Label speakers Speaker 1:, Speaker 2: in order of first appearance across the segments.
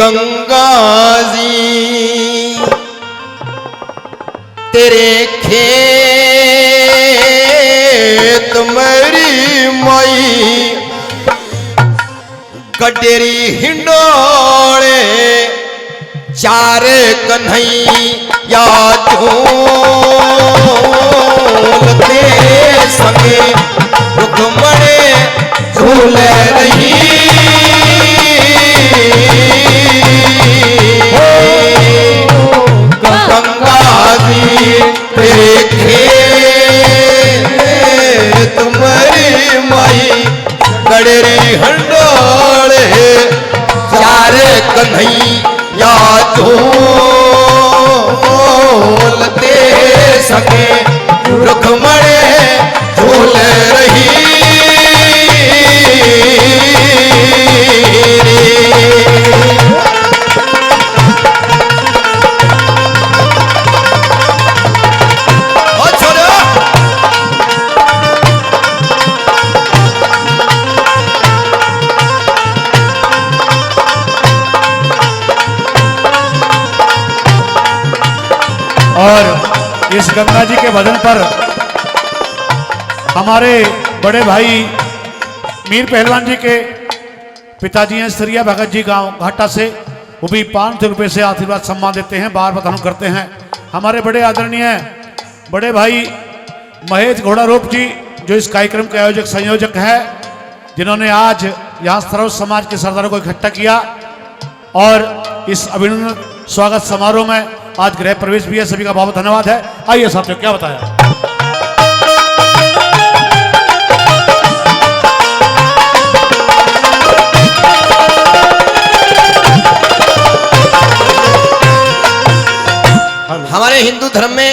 Speaker 1: गंगा जी तेरे खेत मेरी माई गडेरी हिंडोले चार कन्हैया झूलते संगे रुक्मणी झूल रही गंगा जी तेरे खेत मेरी माई गडेरी हिंडोले चार कन्हैया झूलते सके रुक्मणी झूल रही
Speaker 2: और इस गंगा जी के भजन पर हमारे बड़े भाई मीर पहलवान जी के पिताजी हैं सरिया भगत जी गांव घाटा से, वो भी 500 रुपये से आशीर्वाद सम्मान देते हैं, बार बार हम करते हैं। हमारे बड़े आदरणीय बड़े भाई महेश घोड़ारोप जी जो इस कार्यक्रम के आयोजक संयोजक है, जिन्होंने आज यहाँ सर्व समाज के सरदारों को इकट्ठा किया और इस अभिनंदन स्वागत समारोह में आज गृह प्रवेश भी है। सभी का बहुत धन्यवाद है। आइए साथियों, क्या बताया
Speaker 1: हमारे हिंदू धर्म में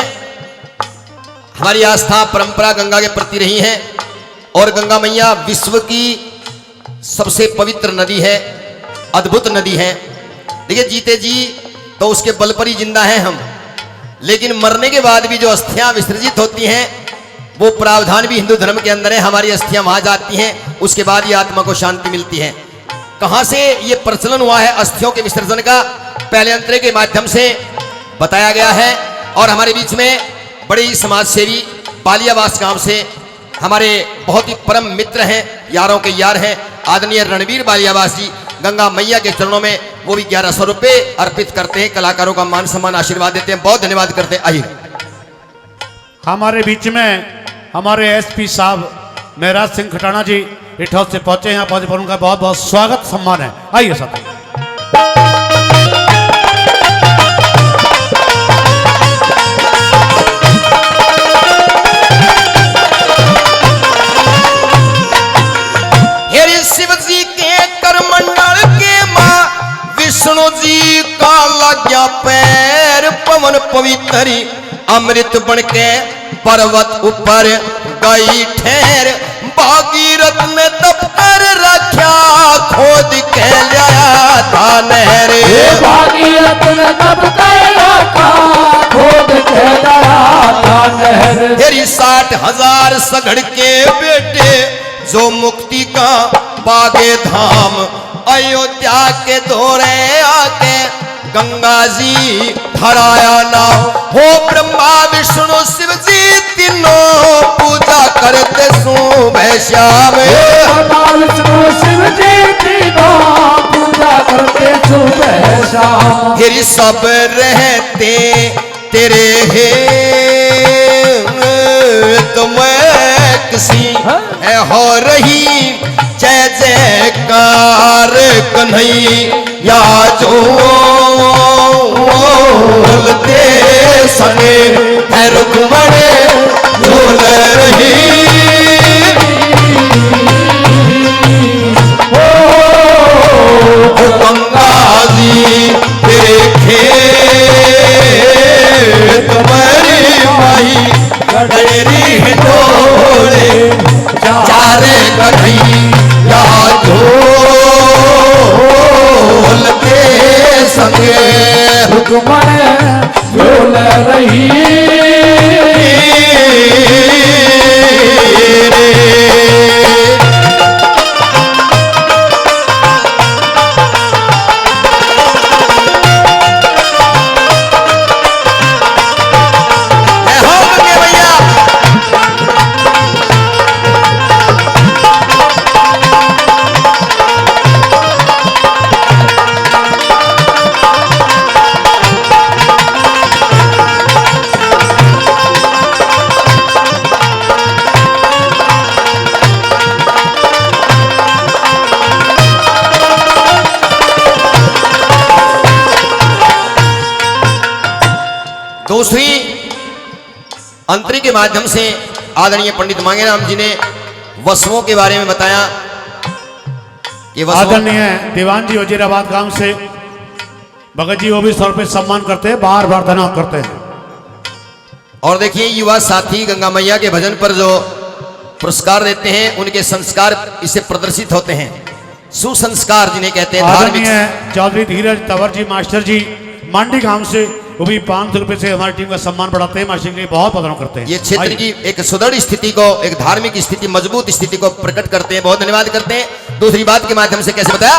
Speaker 1: हमारी आस्था परंपरा गंगा के प्रति रही है और गंगा मैया विश्व की सबसे पवित्र नदी है, अद्भुत नदी है। देखिए जीते जी तो उसके बल पर ही जिंदा हैं हम, लेकिन मरने के बाद भी जो अस्थियां विसर्जित होती हैं वो प्रावधान भी हिंदू धर्म के अंदर है। हमारी अस्थियां वहां जाती हैं, उसके बाद ही आत्मा को शांति मिलती है। कहां से ये प्रचलन हुआ है अस्थियों के विसर्जन का? पहले अंतरे के माध्यम से बताया गया है। और हमारे बीच में बड़े ही समाज सेवी बालियावास गांव से हमारे बहुत ही परम मित्र हैं, यारों के यार हैं, आदरणीय रणवीर बालियावास जी गंगा मैया के चरणों में वो भी 1100 रुपये अर्पित करते हैं, कलाकारों का मान सम्मान आशीर्वाद देते हैं। बहुत धन्यवाद करते हैं। आइए
Speaker 2: हमारे बीच में हमारे एसपी साहब महराज सिंह खटाना जी इठौर से पहुंचे हैं, पहुंचे पर उनका बहुत बहुत स्वागत सम्मान है। आइए साथी
Speaker 1: विष्णु जी का लग्या पैर पवन पवित्री अमृत बन के पर्वत ऊपर गई ठहर भागीरथ ने तप कर रखा खोद के लिया था नहर
Speaker 3: भागीरथ ने तप कर रखा खोद के लिया था नहर।
Speaker 1: तेरी 60,000 सगड़ के बेटे जो मुक्ति का बागे धाम अयोध्या के दौरे आके गंगा जी धराया नाम हो ब्रह्मा विष्णु शिव जी तीनों पूजा करते सुबह शाम
Speaker 3: विष्णु शिव जी तीनों पूजा करते सुबह शाम।
Speaker 1: फिर सब रहते तेरे है तुम्हें किसी हो रही जय जयकार कन्हैया झूलते संगे है रुक्मणी झूल रही गंगा जी तेरे खेत मेरी माई गडेरी हिंडोले चार कन्हैया झूलते संगे
Speaker 3: रुक्मणी झूल रही
Speaker 1: दूसरी अंतरी के माध्यम से आदरणीय पंडित मांगेराम जी ने वसुओं के बारे में बताया कि वसुओं
Speaker 2: आदरणीय दीवान जी वजीराबाद गांव से भगत जी वो भी 100 रुपये सम्मान करते हैं, बार बार धन्यवाद करते हैं।
Speaker 1: और देखिए युवा साथी गंगा मैया के भजन पर जो पुरस्कार देते हैं उनके संस्कार इससे प्रदर्शित होते हैं। सुसंस्कार जिन्हें कहते हैं, धार्मिक।
Speaker 2: आदरणीय चौधरी धीरज तंवर जी मास्टर जी मांडी गांव से वो भी 500 रुपये से हमारी टीम का सम्मान बढ़ाते हैं, मास्टर के लिए बहुत बहुत धन्यवाद करते हैं।
Speaker 1: ये क्षेत्र की एक सुदृढ़ स्थिति को, एक धार्मिक स्थिति, मजबूत स्थिति को प्रकट करते हैं। बहुत धन्यवाद करते हैं। दूसरी बात के माध्यम से कैसे बताया?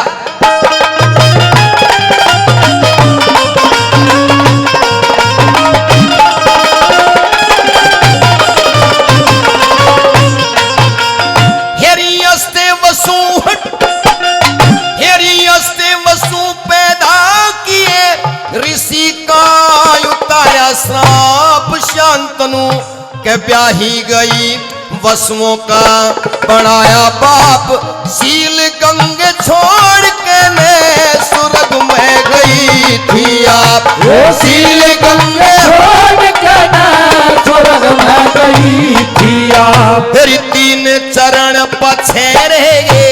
Speaker 1: ऋषि का उतारा श्राप शांतनु के ब्याही गई वसुओं का बनाया बाप सील गंगे छोड़ के ने सुरग में गई थी आप। सील गंगे
Speaker 3: छोड़ के ने सुरग में गई थी आप।
Speaker 1: फिर 3 चरण पछे रहेगे,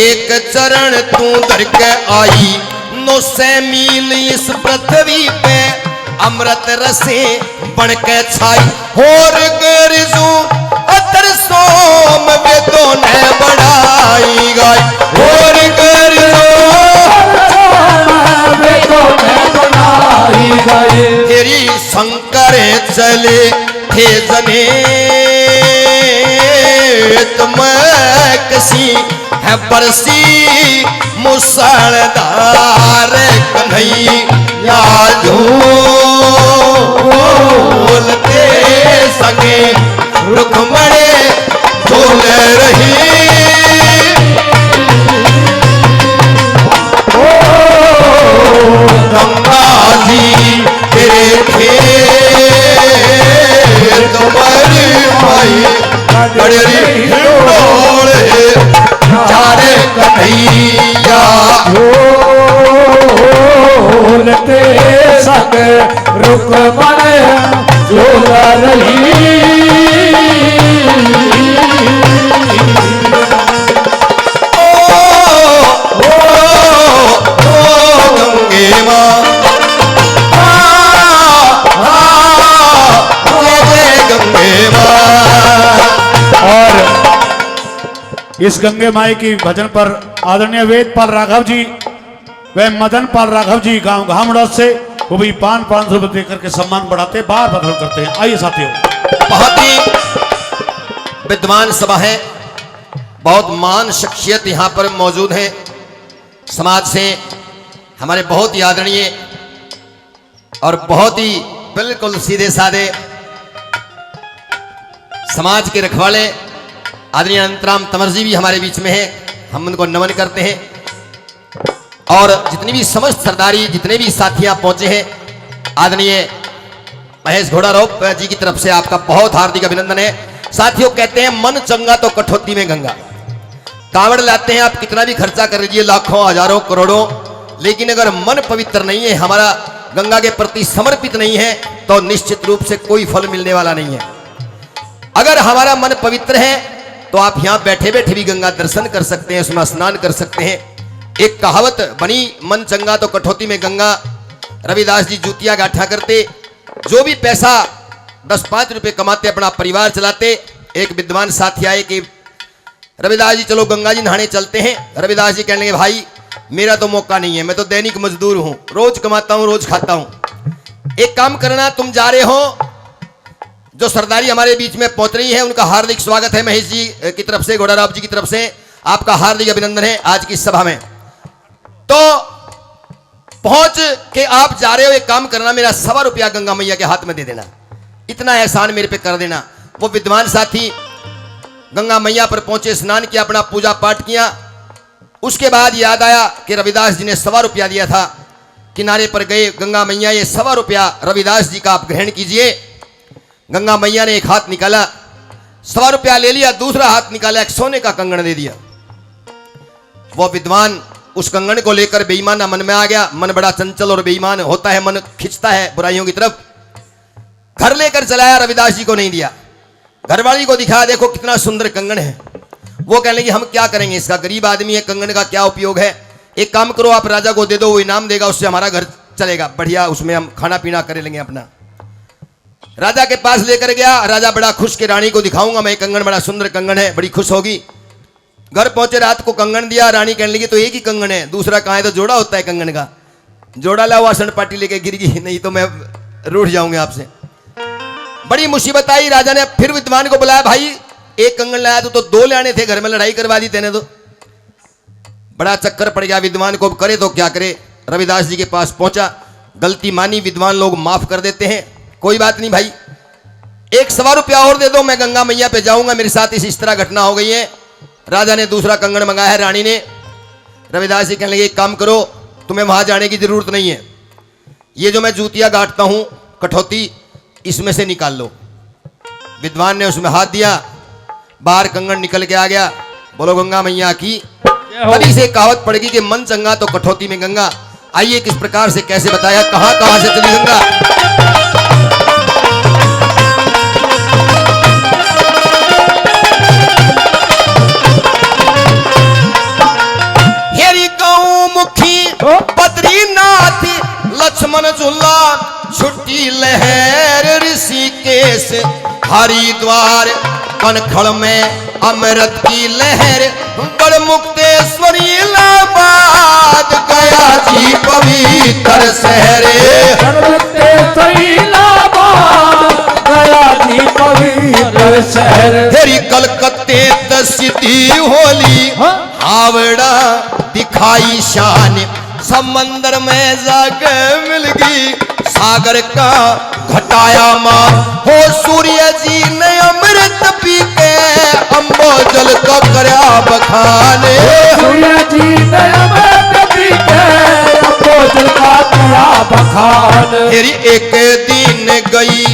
Speaker 1: एक चरण तू धर के आई। 900 मील इस पृथ्वी पे अमृत रसे बन के छाई। होर गरजू अतर सोम वेदों ने बढ़ाई गाय। होर गरजू
Speaker 3: वेदों ने बढ़ाई गाय।
Speaker 1: तेरी शंकर चले थे जने तुम कसी है बरसी मुसलधार कन्हैया झूलते सके रुक्मणी झूल रही। गंगा जी तेरे खेत मरी माई बड़ी डोले चारे कन्हैया
Speaker 3: झूलते सक रुक्मणी झूल रही।
Speaker 1: गंगे माँ गंगे माँ।
Speaker 2: और इस गंगे माई की भजन पर आदरणीय वेदपाल राघव जी व मदन पाल राघव जी गांव घामड़ा से वो भी 500 रुपये देकर के सम्मान बढ़ाते, बार बार करते हैं। आइए साथियों,
Speaker 1: बहुत ही विद्वान सभा है, बहुत मान शख्सियत यहाँ पर मौजूद है। समाज से हमारे बहुत ही आदरणीय और बहुत ही बिल्कुल सीधे साधे समाज के रखवाले आदरणीय अनंतराम तंवर जी भी हमारे बीच में है। हम उनको नमन करते हैं। और जितनी भी समस्त सरदारी, जितने भी साथियां पहुंचे हैं, आदरणीय महेश घोड़ारोप जी की तरफ से आपका बहुत हार्दिक अभिनंदन है। साथियों, कहते हैं मन चंगा तो कठौती में गंगा। कांवड़ लाते हैं आप कितना भी खर्चा कर लीजिए, लाखों हजारों करोड़ों, लेकिन अगर मन पवित्र नहीं है, हमारा गंगा के प्रति समर्पित नहीं है, तो निश्चित रूप से कोई फल मिलने वाला नहीं है। अगर हमारा मन पवित्र है तो आप यहां बैठे बैठे भी गंगा दर्शन कर सकते हैं, उसमें स्नान कर सकते हैं। एक कहावत बनी, मन चंगा तो कठौती में गंगा। रविदास जी जूतियां गाठा करते, जो भी पैसा 10-5 रुपए कमाते अपना परिवार चलाते। एक विद्वान साथी आए कि रविदास जी चलो गंगा जी नहाने चलते हैं। रविदास जी कहने लगे, भाई मेरा तो मौका नहीं है, मैं तो दैनिक मजदूर हूं, रोज कमाता हूं, रोज खाता हूं। एक काम करना, तुम जा रहे हो, जो सरदारी हमारे बीच में पहुंच रही है, उनका हार्दिक स्वागत है। महेश जी की तरफ से, घोड़ाराव जी की तरफ से आपका हार्दिक अभिनंदन है आज की सभा में। तो पहुंच के आप जा रहे हो, एक काम करना, मेरा 1.25 रुपया गंगा मैया के हाथ में दे देना, इतना एहसान मेरे पे कर देना। वो विद्वान साथी गंगा मैया पर पहुंचे, स्नान किया, अपना पूजा पाठ किया। उसके बाद याद आया कि रविदास जी ने 1.25 रुपया दिया था। किनारे पर गए, गंगा मैया ये 1.25 रुपया रविदास जी का आप ग्रहण कीजिए। गंगा मैया ने एक हाथ निकाला, 1.25 रुपया ले लिया, दूसरा हाथ निकाला, एक सोने का कंगन दे दिया। वो विद्वान उस कंगन को लेकर बेईमाना मन में आ गया। मन बड़ा चंचल और बेईमान होता है, मन खिंचता है बुराइयों की तरफ। घर लेकर चलाया, रविदास जी को नहीं दिया। घरवाली को दिखाया, देखो कितना सुंदर कंगन है। वो कहने लगी हम क्या करेंगे इसका, गरीब आदमी है, कंगन का क्या उपयोग है। एक काम करो आप राजा को दे दो, वो इनाम देगा, उससे हमारा घर चलेगा बढ़िया, उसमें हम खाना पीना कर लेंगे अपना। राजा के पास लेकर गया, राजा बड़ा खुश कि रानी को दिखाऊंगा मैं कंगन, बड़ा सुंदर कंगन है, बड़ी खुश होगी। घर पहुंचे, रात को कंगन दिया, रानी कहने लगी तो एक ही कंगन है, दूसरा कहाँ है, तो जोड़ा होता है कंगन का। जोड़ा ला हुआ सन पाटी लेके गिर गई, नहीं तो मैं रूठ जाऊंगा आपसे। बड़ी मुसीबत आई। राजा ने फिर विद्वान को बुलाया, भाई एक कंगन लाया तो दो लाने थे, घर में लड़ाई करवा दी तेने तो। बड़ा चक्कर पड़ गया विद्वान को, करे तो क्या करे। रविदास जी के पास पहुंचा, गलती मानी, विद्वान लोग माफ कर देते हैं, कोई बात नहीं भाई, एक 100 रुपया और दे दो, मैं गंगा मैया पे जाऊंगा, मेरे साथ इस तरह घटना हो गई है। राजा ने दूसरा कंगन मंगाया है, रानी ने। रविदास जी कहने लगे एक काम करो, तुम्हें वहां जाने की जरूरत नहीं है, ये जो मैं जूतियां गांठता हूं कठौती, इसमें से निकाल लो। विद्वान ने उसमें हाथ दिया, बाहर कंगन निकल के आ गया। बोलो गंगा मैया की। तभी से कहावत पड़ेगी कि मन चंगा तो कठौती में गंगा। आइए किस प्रकार से कैसे बताया, कहां कहां से चली गंगा। हेरी गौ मुखी बद्रीनाथ लक्ष्मण झूला, छुट्टी लहर ऋषिकेश हरिद्वार, कनखड़ में अमृत की लहर, बड़ मुक्तेश्वरी इलाहाबाद, गया जी पवित्र शहरे। तेरी कलकत्ते सिटी होली, हावड़ा दिखाई शान, समंदर में जाकर मिल गई सागर का घटाया मां, हो सूर्य जी ने अमृत पी के अम्बोजल को करया बखाने।
Speaker 3: सूर्य जी ने अमृत पी के अम्बोजल का करया बखाने।
Speaker 1: तेरी एक दिन गई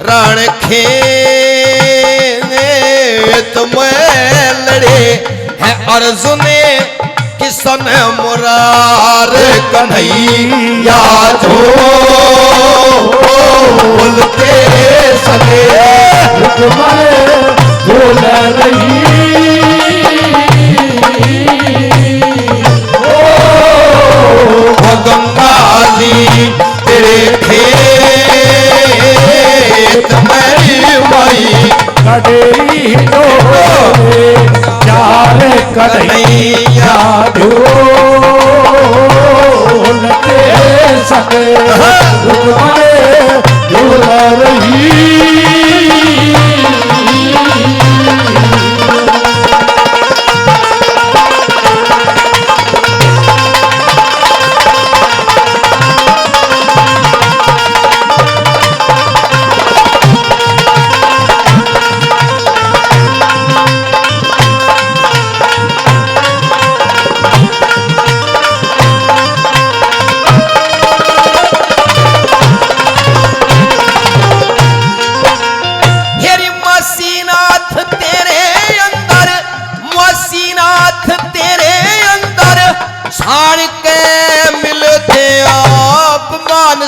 Speaker 1: रण खेत में लड़े है अर्जुन किशन मुरार, कन्हैया जो बोलते सके
Speaker 3: बोल रही
Speaker 1: गंगा जी तेरे खेत में माई,
Speaker 3: कडेरी डोले चार कन्हैया ढोलते सके झूल रही।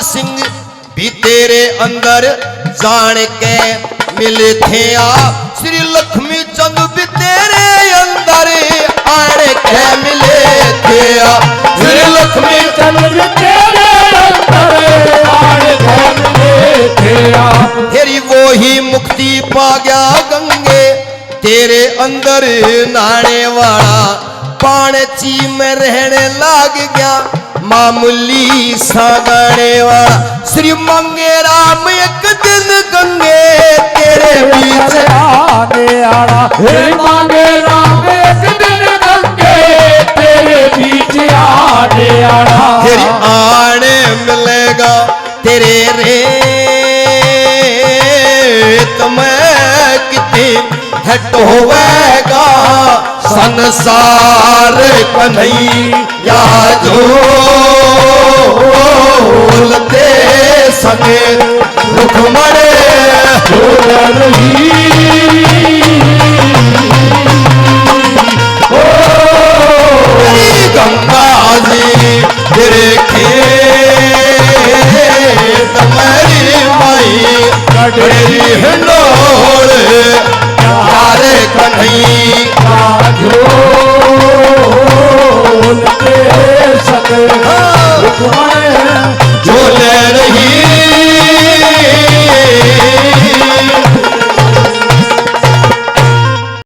Speaker 1: सिंह भी तेरे अंदर जान के मिले थे आप, श्री लक्ष्मी चंद भी तेरे अंदर आन के मिले थे आप, श्री लक्ष्मी
Speaker 3: चंद भी तेरे अंदर आन के मिले थे आप।
Speaker 1: तेरी वो ही मुक्ति पा गया गंगे तेरे अंदर नहाने वाला, पाणची में रहने लाग गया मामूली सा गाने वाला, श्री मंगे राम एक दिन गंगे तेरे बीच
Speaker 3: आने आना, श्री मंगे राम एक दिन गंगे तेरे बीच आने आना।
Speaker 1: तेरी आने मिलेगा तेरे रे तुम्हें कितनी हट होगा संसार कन्हैया